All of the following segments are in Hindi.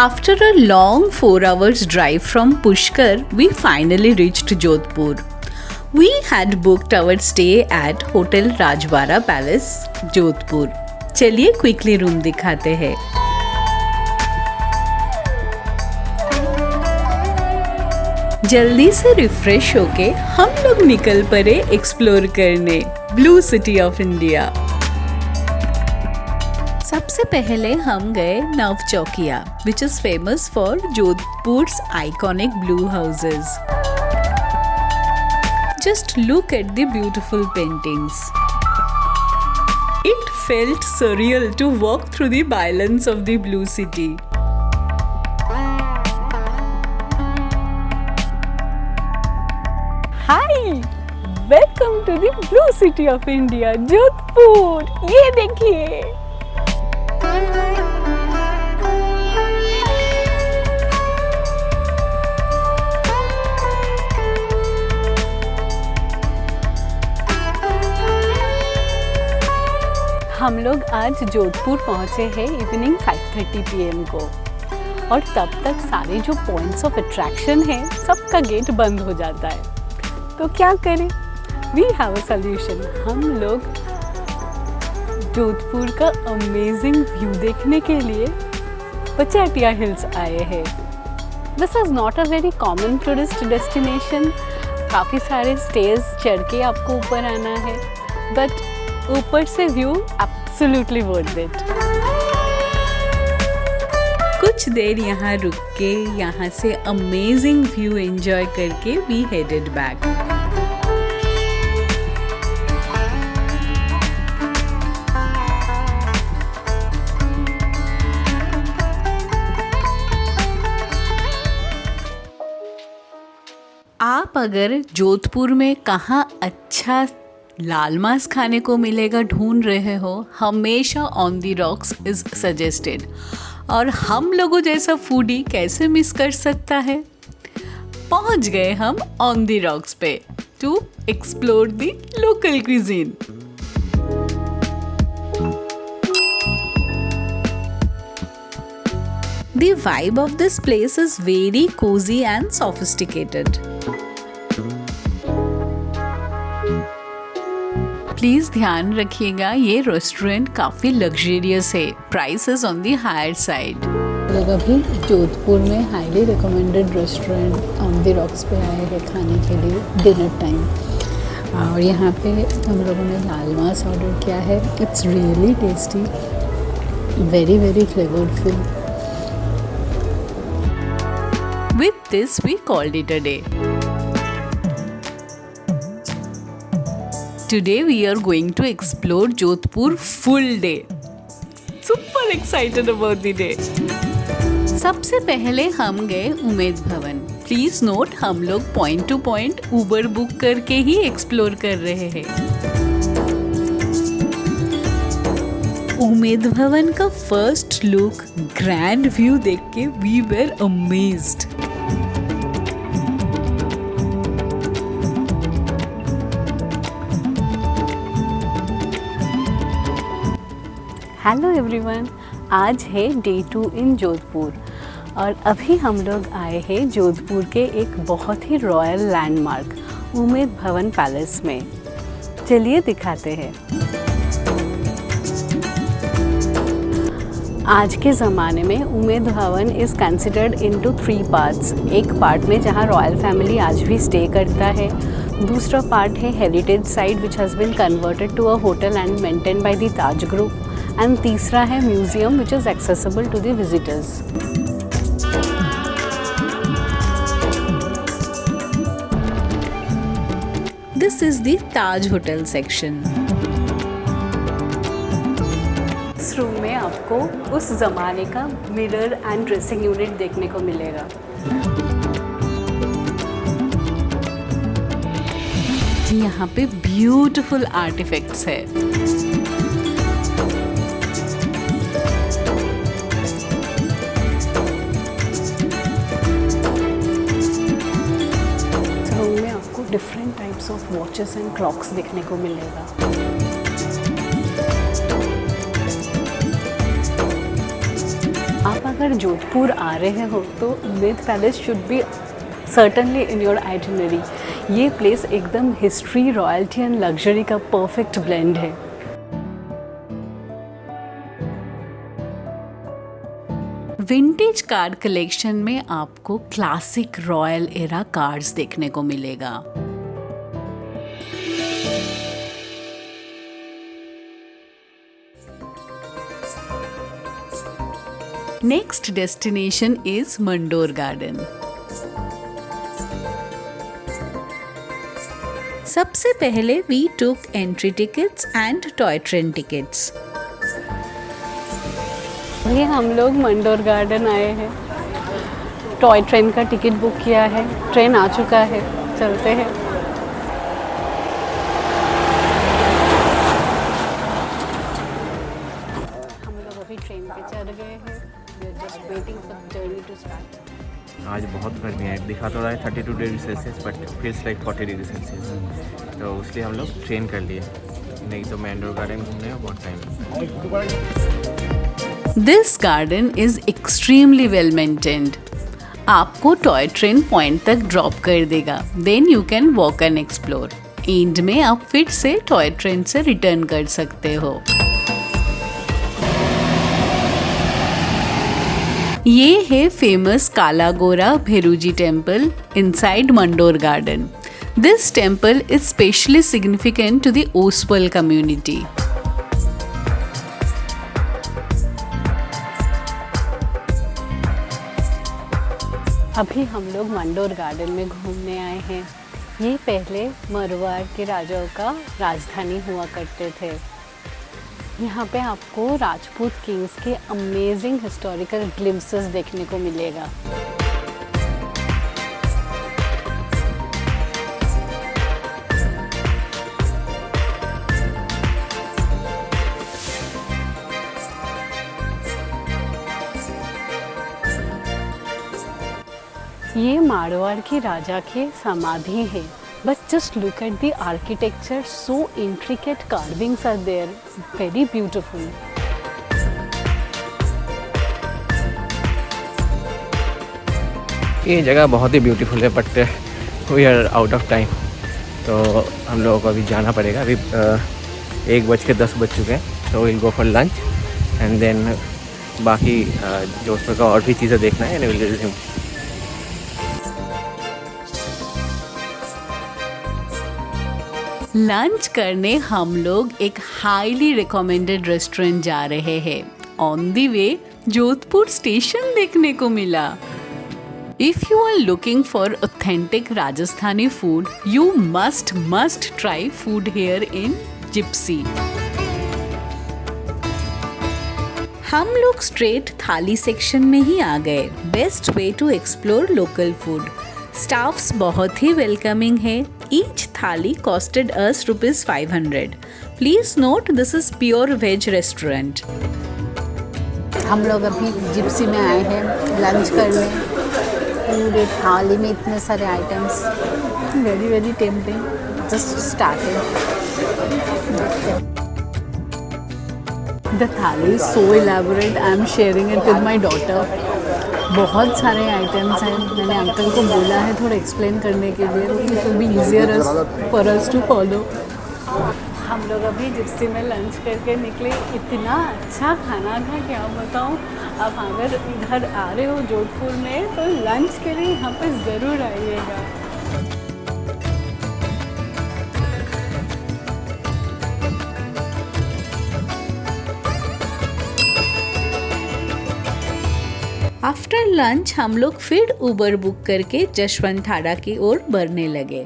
After a long 4 hours drive from Pushkar, we finally reached Jodhpur. We had booked our stay at Hotel Rajbara Palace, Jodhpur. चलिए क्विकली रूम दिखाते हैं। जल्दी से रिफ्रेश होके हम लोग निकल पड़े एक्सप्लोर करने ब्लू सिटी ऑफ इंडिया। सबसे पहले हम गए Navchokiya, which is famous for Jodhpur's iconic blue houses. Just look at the beautiful paintings. It felt surreal to walk through the bylands of the blue city. Hi! Welcome to the blue city of India, Jodhpur. ये देखिए। हम लोग आज जोधपुर पहुँचे हैं इवनिंग 5:30 PM को, और तब तक सारे जो पॉइंट्स ऑफ अट्रैक्शन है सबका गेट बंद हो जाता है। तो क्या करें? We have a solution. हम लोग जोधपुर का अमेजिंग व्यू देखने के लिए पचाटिया हिल्स आए हैं। This is not a very common tourist destination. काफ़ी सारे स्टेज चढ़ के आपको ऊपर आना है, बट ऊपर से व्यू एब्सोल्युटली वर्थ इट। कुछ देर यहाँ रुक के यहाँ से अमेजिंग व्यू एंजॉय करके वी हेडेड बैक। आप अगर जोधपुर में कहाँ अच्छा लाल मांस खाने को मिलेगा ढूंढ रहे हो, हमेशा on the rocks is suggested. और हम लोगों जैसा फूडी कैसे मिस कर सकता है? पहुंच गए हम ऑन द रॉक्स पे to explore the local cuisine. The vibe of this place is very cozy and sophisticated. Please ध्यान रखिएगा, ये रेस्टोरेंट काफ़ी लग्जरियस है। Price is on the higher side. लोग अभी जोधपुर में highly recommended restaurant On the rocks पे आए हैं खाने के लिए डिनर टाइम। और यहाँ पे हम लोगों ने लाल मांस ऑर्डर किया है। It's really tasty, very very flavourful. With this, we called it a day. Today we are going to explore Jodhpur full day. Super excited about the day. सबसे पहले हम गए उमेद भवन। प्लीज नोट, हम लोग point two point Uber book करके ही एक्सप्लोर कर रहे हैं। उमेद भवन का फर्स्ट लुक, ग्रैंड व्यू देख के we were amazed. Hello everyone, आज है डे 2 इन जोधपुर, और अभी हम लोग आए हैं जोधपुर के एक बहुत ही royal landmark Umaid Bhawan palace में। चलिए दिखाते हैं। आज के ज़माने में Umaid Bhawan is considered into 3 parts. एक पार्ट में जहाँ रॉयल फैमिली आज भी स्टे करता है, दूसरा पार्ट है heritage site which has been converted to a hotel and maintain by the Taj group, and तीसरा है museum which is accessible to the visitors. This is the Taj hotel section. इस रूम में आपको उस जमाने का मिरर एंड ड्रेसिंग यूनिट देखने को मिलेगा। यहाँ पे ब्यूटीफुल आर्टिफैक्ट्स है। रूम में आपको different types of watches and clocks देखने को मिलेगा। आप अगर जोधपुर आ रहे हो तो Umaid Palace should be certainly in your itinerary. ये प्लेस एकदम हिस्ट्री, रॉयल्टी एंड लग्जरी का परफेक्ट ब्लेंड है। विंटेज कार कलेक्शन में आपको क्लासिक रॉयल एरा कार्स देखने को मिलेगा। Next destination is Mandore Garden. सबसे पहले we took entry tickets and toy train tickets. अभी हम लोग मंडोर गार्डन आए हैं, टॉय ट्रेन का टिकट बुक किया है, ट्रेन आ चुका है, चलते हैं। हम लोग अभी ट्रेन पे चढ़ गए हैं, we are just waiting for the journey to start। आज बहुत गर्मी है, दिखा तो रहा है 32 degree Celsius but feels like 40 degree Celsius, तो इसलिए हम लोग ट्रेन कर लिए, नहीं तो मंडोर गार्डन घूमने में बहुत time. This garden is extremely well maintained. आपको टॉय ट्रेन पॉइंट तक ड्रॉप कर देगा, then you can walk and explore. End में आप फिर से टॉय ट्रेन से रिटर्न कर सकते हो। ये है famous Kalagora Bheruji temple inside Mandore garden. This temple is specially significant to the Oswal community. अभी हम लोग मंडोर गार्डन में घूमने आए हैं। ये पहले मारवाड़ के राजाओं का राजधानी हुआ करते थे। यहाँ पे आपको राजपूत किंग्स के अमेजिंग हिस्टोरिकल ग्लिम्पसेस देखने को मिलेगा। ये मारवाड़ के राजा के समाधि है, but just look at the architecture, so intricate carvings are there, very beautiful. ये जगह बहुत ही ब्यूटीफुल है but we are out of time, तो हम लोगों को अभी जाना पड़ेगा। अभी 1:10 बज चुके हैं, तो will go for lunch and then बाकी जोधपुर का और भी चीज़ें देखना है एंड विल रिज्यूम। लंच करने हम लोग एक हाईली रिकमेंडेड रेस्टोरेंट जा रहे हैं। On the way Jodhpur station देखने को मिला। If you are looking for authentic Rajasthani food, you must try food here in Gypsy. हम लोग स्ट्रेट थाली सेक्शन में ही आ गए। Best way to explore local food. Staffs बहुत ही वेलकमिंग है। Each thali costed us ₹500। Please note this is pure veg restaurant. हम लोग अभी जिप्सी में आए हैं लंच करने। पूरे थाली में इतने सारे items, very very tempting. Just started. The thali is so elaborate. I am sharing it with my daughter. बहुत सारे आइटम्स हैं। मैंने अंकल को बोला है थोड़ा एक्सप्लेन करने के लिए, it will be easier for us to follow. हम लोग अभी जिप्सी में लंच करके निकले। इतना अच्छा खाना था, क्या बताऊँ। अब अगर इधर आ रहे हो जोधपुर में तो लंच के लिए यहाँ पे ज़रूर आइएगा। आफ्टर लंच हम लोग फिर उबर बुक करके जशवंत ठाडा की ओर बढ़ने लगे।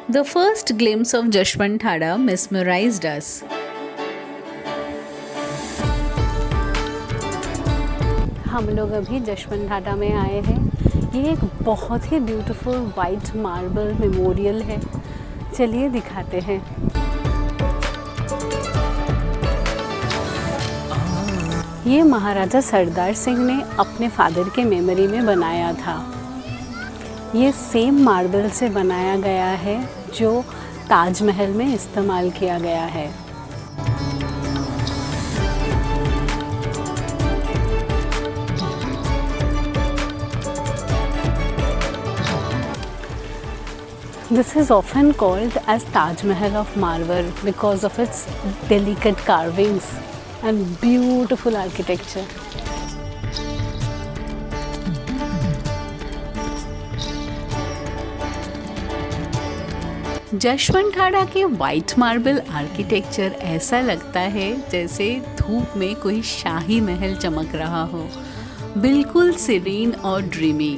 The first glimpse of Jashwant Thada mesmerized us. हम लोग अभी जशवंत ठाडा में आए हैं। ये एक बहुत ही ब्यूटीफुल वाइट मार्बल मेमोरियल है। चलिए दिखाते हैं। ये महाराजा सरदार सिंह ने अपने फादर के मेमोरी में बनाया था। ये सेम मार्बल से बनाया गया है जो ताजमहल में इस्तेमाल किया गया है। This is often called as Taj Mahal of marble because of its delicate carvings and beautiful architecture. जशवंतठाड़ा के वाइट मार्बल आर्किटेक्चर ऐसा लगता है जैसे धूप में कोई शाही महल चमक रहा हो, बिल्कुल सीरीन और ड्रीमी।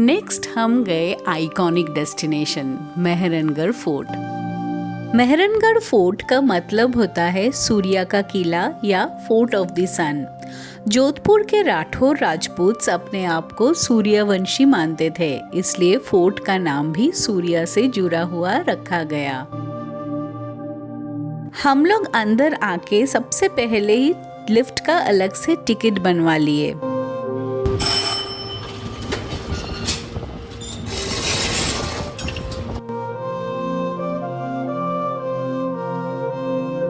नेक्स्ट हम गए आइकॉनिक डेस्टिनेशन मेहरनगढ़ फोर्ट। मेहरनगढ़ फोर्ट का मतलब होता है सूर्या का किला या फोर्ट ऑफ द सन। जोधपुर के राठौर राजपूत अपने आप को सूर्यवंशी मानते थे, इसलिए फोर्ट का नाम भी सूर्या से जुड़ा हुआ रखा गया। हम लोग अंदर आके सबसे पहले ही लिफ्ट का अलग से टिकट बनवा लिए।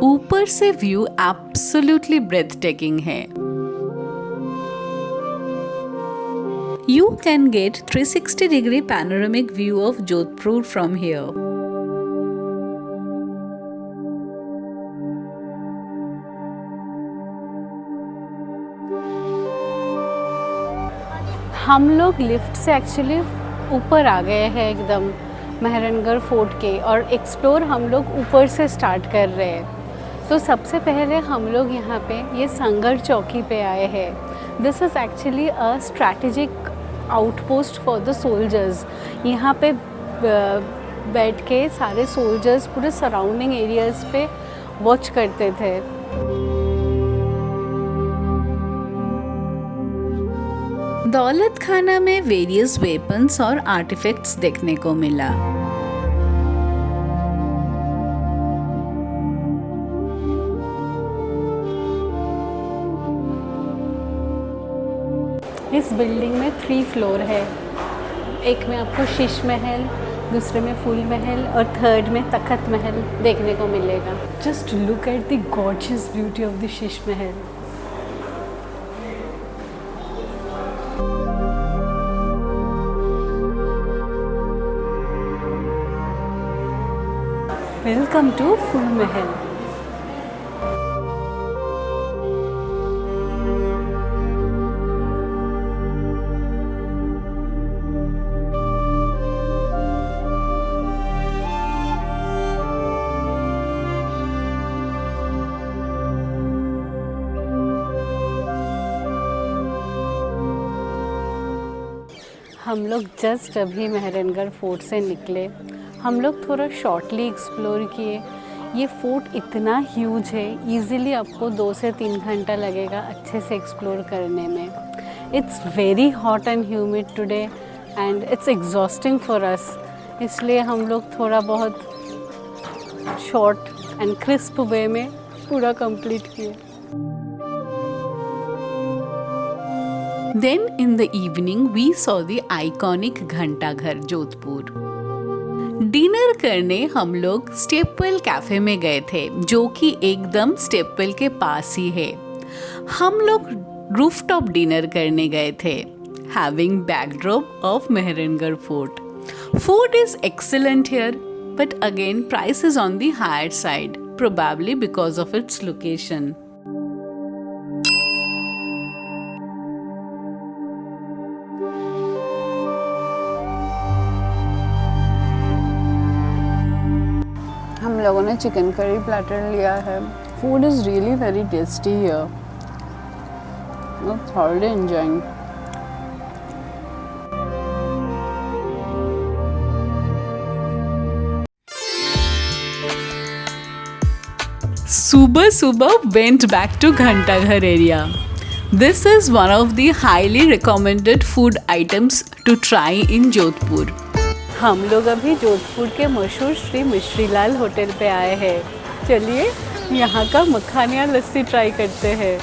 ऊपर से व्यू एब्सोल्युटली ब्रेथटेकिंग है। You can get 360-degree panoramic view of Jodhpur from here. हम लोग लिफ्ट से एक्चुअली ऊपर आ गए हैं एकदम मेहरनगढ़ फोर्ट के, और एक्सप्लोर हम लोग ऊपर से स्टार्ट कर रहे हैं। तो सबसे पहले हम लोग यहाँ पे ये संगर चौकी पे आए हैं। This is actually a strategic outpost for the soldiers. यहाँ पे बैठ के सारे सोल्जर्स पूरे सराउंडिंग एरियाज़ पे वॉच करते थे। दौलत खाना में वेरियस वेपन्स और आर्टिफैक्ट्स देखने को मिला। इस बिल्डिंग में 3 फ्लोर है। एक में आपको शीश महल, दूसरे में फूल महल और थर्ड में तखत महल देखने को मिलेगा। Just look at the gorgeous beauty of the Sheesh Mahal. Welcome to fool महल। हम लोग जस्ट अभी मेहरनगढ़ फोर्ट से निकले। हम लोग थोड़ा शॉर्टली एक्सप्लोर किए। ये फोर्ट इतना ह्यूज है, इजीली आपको 2 से 3 घंटा लगेगा अच्छे से एक्सप्लोर करने में। It's very hot and humid today and it's exhausting for us, इसलिए हम लोग थोड़ा बहुत शॉर्ट एंड क्रिस्प वे में पूरा कंप्लीट किए। Then in the evening we saw the iconic Ghantaghar Jodhpur. Dinner करने हम लोग स्टेपवेल कैफे में गए थे, जो कि एकदम स्टेपवेल के पास ही है। हम लोग रूफटॉप डिनर करने गए थे, having backdrop of Mehrangarh fort. Food is excellent here, but again price is on the higher side, probably because of its location. हम लोगों ने चिकन करी प्लेटर लिया है। Food is really very tasty here. I'm thoroughly enjoying. सुबह सुबह went back to Ghantaghar area. This is one of the highly recommended food items to try in Jodhpur. हम लोग अभी जोधपुर के मशहूर श्री मिश्रीलाल होटल पे आए हैं. चलिए यहाँ का मखानिया लस्सी ट्राई करते हैं.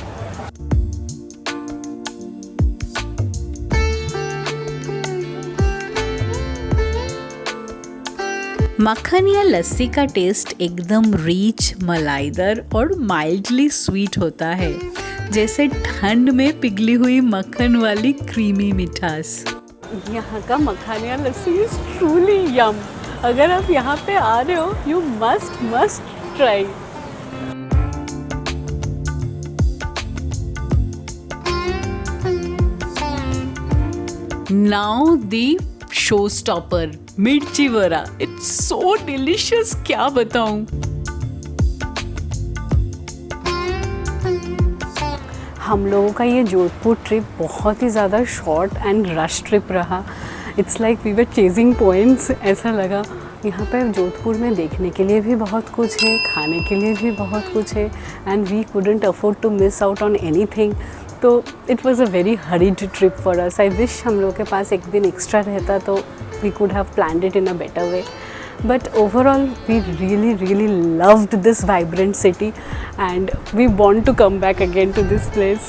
मखानिया लस्सी का टेस्ट एकदम रिच, मलाईदार और माइल्डली स्वीट होता है, जैसे ठंड में पिघली हुई मक्खन वाली क्रीमी मिठास. यहाँ का मखानिया लस्सी इज ट्रूली यम. अगर आप यहाँ पे आ रहे हो, you must try. Now the showstopper, मिर्ची वड़ा. It's so delicious, क्या बताऊं. हम लोगों का ये जोधपुर ट्रिप बहुत ही ज़्यादा शॉर्ट एंड रश ट्रिप रहा. It's like we were chasing points. ऐसा लगा. यहाँ पर जोधपुर में देखने के लिए भी बहुत कुछ है, खाने के लिए भी बहुत कुछ है, and we couldn't afford to miss out on anything. तो it was a very hurried trip for us. I wish हम लोग के पास एक दिन एक्स्ट्रा रहता तो we could have planned it in a better way. But overall, we really loved this vibrant city and we want to come back again to this place.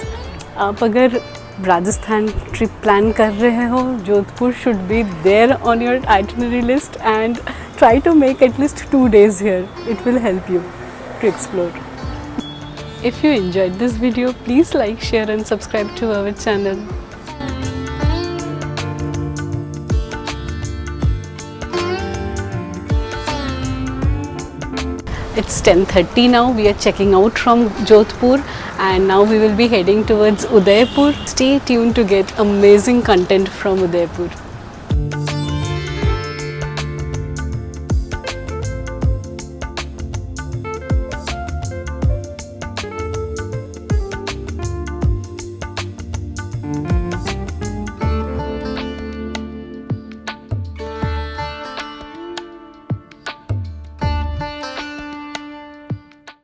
आप अगर राजस्थान ट्रिप प्लान कर रहे हो, Jodhpur should be there on your itinerary list and try to make at least 2 days here. It will help you to explore. If you enjoyed this video, please like, share and subscribe to our channel. It's 10:30 now. We are checking out from Jodhpur and now we will be heading towards Udaipur. Stay tuned to get amazing content from Udaipur.